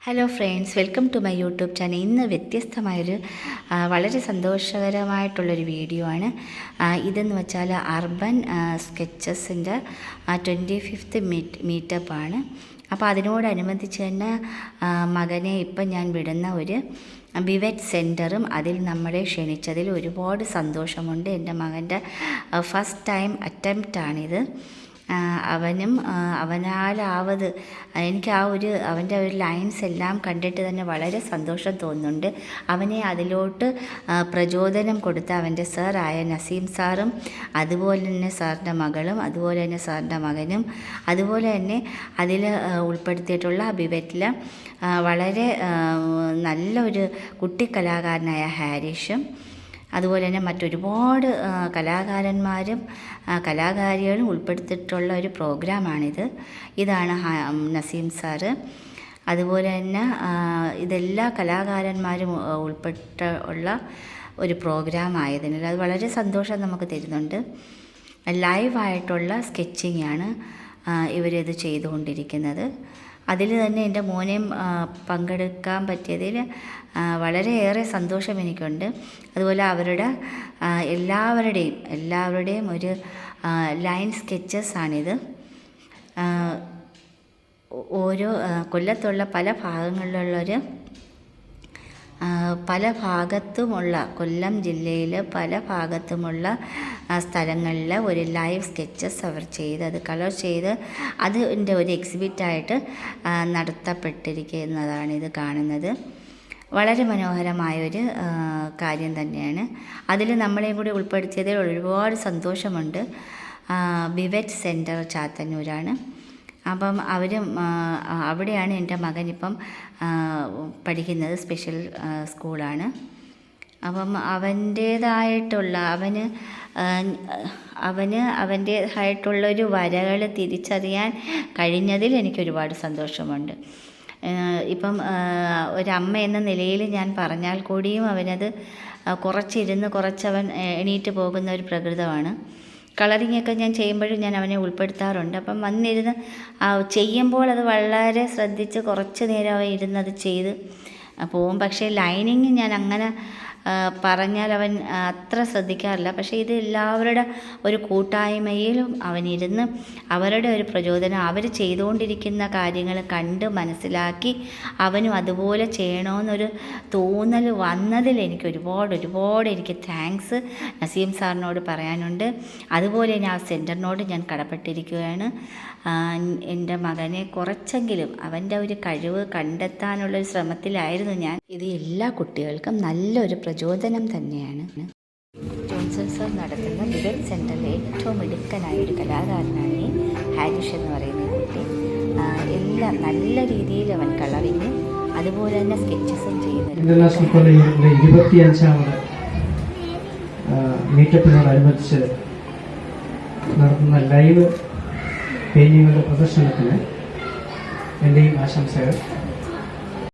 Hello friends, welcome to my YouTube channel. ഇന്ന് വ്യത്യസ്തമായൊരു വളരെ സന്തോഷകരമായിട്ടുള്ളൊരു വീഡിയോ ആണ്. ഇതെന്ന് വെച്ചാൽ അർബൻ സ്കെച്ചസിൻ്റെ 25th മീറ്റപ്പാണ്. അപ്പോൾ അതിനോടനുബന്ധിച്ച് തന്നെ മകനെ ഇപ്പം ഞാൻ വിടുന്ന ഒരു ബിവറ്റ് സെൻറ്ററും അതിൽ നമ്മളെ ക്ഷണിച്ചതിൽ ഒരുപാട് സന്തോഷമുണ്ട്. എൻ്റെ മകൻ്റെ ഫസ്റ്റ് ടൈം അറ്റംപ്റ്റാണിത്. അവനാലാവത് എനിക്ക് അവൻ്റെ ഒരു ലൈൻസ് എല്ലാം കണ്ടിട്ട് തന്നെ വളരെ സന്തോഷം തോന്നുന്നുണ്ട്. അവനെ അതിലോട്ട് പ്രചോദനം കൊടുത്ത അവൻ്റെ സാറായ നസീം സാറും, അതുപോലെ തന്നെ സാറിൻ്റെ മകളും, അതുപോലെ തന്നെ സാറിൻ്റെ മകനും, അതുപോലെ തന്നെ അതിൽ ഉൾപ്പെടുത്തിയിട്ടുള്ള ബിവറ്റിൽ വളരെ നല്ലൊരു കുട്ടിക്കലാകാരനായ ഹാരിഷും, അതുപോലെ തന്നെ മറ്റൊരുപാട് കലാകാരന്മാരും കലാകാരികളും ഉൾപ്പെടുത്തിയിട്ടുള്ള ഒരു പ്രോഗ്രാമാണിത്. ഇതാണ് നസീം സാറ്. അതുപോലെ തന്നെ ഇതെല്ലാ കലാകാരന്മാരും ഉൾപ്പെട്ട ഒരു പ്രോഗ്രാം ആയതിനാൽ അത് വളരെ സന്തോഷം നമുക്ക് തരുന്നുണ്ട്. ലൈവായിട്ടുള്ള സ്കെച്ചിങ് ആണ് ഇവരിത് ചെയ്തുകൊണ്ടിരിക്കുന്നത്. അതിൽ തന്നെ എൻ്റെ മോനെയും പങ്കെടുക്കാൻ പറ്റിയതിൽ വളരെയേറെ സന്തോഷം എനിക്കുണ്ട്. അതുപോലെ അവരുടെ എല്ലാവരുടെയും ഒരു ലൈൻ സ്കെച്ചസ് ആണിത്. ഓരോ കൊല്ലത്തുള്ള പല ഭാഗത്തുമുള്ള കൊല്ലം ജില്ലയിൽ പല ഭാഗത്തുമുള്ള സ്ഥലങ്ങളിൽ ഒരു ലൈവ് സ്കെച്ചസ് അവർ ചെയ്ത് അത് കളർ ചെയ്ത് അതിൻ്റെ ഒരു എക്സിബിറ്റായിട്ട് നടത്തപ്പെട്ടിരിക്കുന്നതാണ് ഇത് കാണുന്നത്. വളരെ മനോഹരമായൊരു കാര്യം തന്നെയാണ്. അതിൽ നമ്മളെയും കൂടി ഉൾപ്പെടുത്തിയതിൽ ഒരുപാട് സന്തോഷമുണ്ട്. ബിവറ്റ് സെൻറ്റർ ചാത്തന്നൂരാണ്. അപ്പം അവിടെയാണ് എൻ്റെ മകനിപ്പം പഠിക്കുന്നത്. സ്പെഷ്യൽ സ്കൂളാണ്. അപ്പം അവൻ്റേതായിട്ടുള്ളൊരു വരകൾ തിരിച്ചറിയാൻ കഴിഞ്ഞതിൽ എനിക്കൊരുപാട് സന്തോഷമുണ്ട്. ഇപ്പം ഒരമ്മ എന്ന നിലയിൽ ഞാൻ പറഞ്ഞാൽ കൂടിയും അവനത് കുറച്ചവൻ എണീറ്റ് പോകുന്ന ഒരു പ്രകൃതമാണ്. കളറിങ്ങൊക്കെ ഞാൻ ചെയ്യുമ്പോഴും ഞാൻ അവനെ ഉൾപ്പെടുത്താറുണ്ട്. അപ്പം വന്നിരുന്ന് ചെയ്യുമ്പോൾ അത് വളരെ ശ്രദ്ധിച്ച് കുറച്ച് നേരം അവൻ ഇരുന്നത് ചെയ്ത് പോവും. പക്ഷേ ലൈനിങ് ഞാൻ അങ്ങനെ പറഞ്ഞാൽ അവൻ അത്ര ശ്രദ്ധിക്കാറില്ല. പക്ഷേ ഇത് എല്ലാവരുടെ ഒരു കൂട്ടായ്മയിലും അവനിരുന്ന് അവരുടെ ഒരു പ്രചോദനം, അവർ ചെയ്തുകൊണ്ടിരിക്കുന്ന കാര്യങ്ങൾ കണ്ട് മനസ്സിലാക്കി അവനും അതുപോലെ ചെയ്യണമെന്നൊരു തോന്നൽ വന്നതിൽ എനിക്ക് ഒരുപാട് എനിക്ക് താങ്ക്സ് നസീം സാറിനോട് പറയാനുണ്ട്. അതുപോലെ തന്നെ ആ സെൻറ്ററിനോട് ഞാൻ കടപ്പെട്ടിരിക്കുകയാണ്. എൻ്റെ മകനെ കുറച്ചെങ്കിലും അവൻ്റെ ഒരു കഴിവ് കണ്ടെത്താനുള്ളൊരു ശ്രമത്തിലായിരുന്നു ഞാൻ. ഇത് എല്ലാ കുട്ടികൾക്കും നല്ലൊരു പ്രചോദനം തന്നെയാണ്. ജോൺസൺ സാർ നടത്തുന്ന ബിവറ്റ് സെൻറ്ററിലെ ഏറ്റവും മിടുക്കനായൊരു കലാകാരനാണ് ഈ ഹാരിഷ് എന്ന് പറയുന്ന കുട്ടി. എല്ലാം നല്ല രീതിയിൽ അവൻ കളറിങ്ങും അതുപോലെ തന്നെ സ്കെച്ചസും ചെയ്യുന്നുണ്ട്. ഇന്റർനാഷണൽ കോളേജിൻ്റെ 25ാമത് മീറ്റപ്പിനോടനുബന്ധിച്ച് നടത്തുന്ന ലൈവ് പെയിൻറ്റിങ്ങുകളുടെ പ്രദർശനത്തിന് എൻ്റെയും ആശംസകൾ.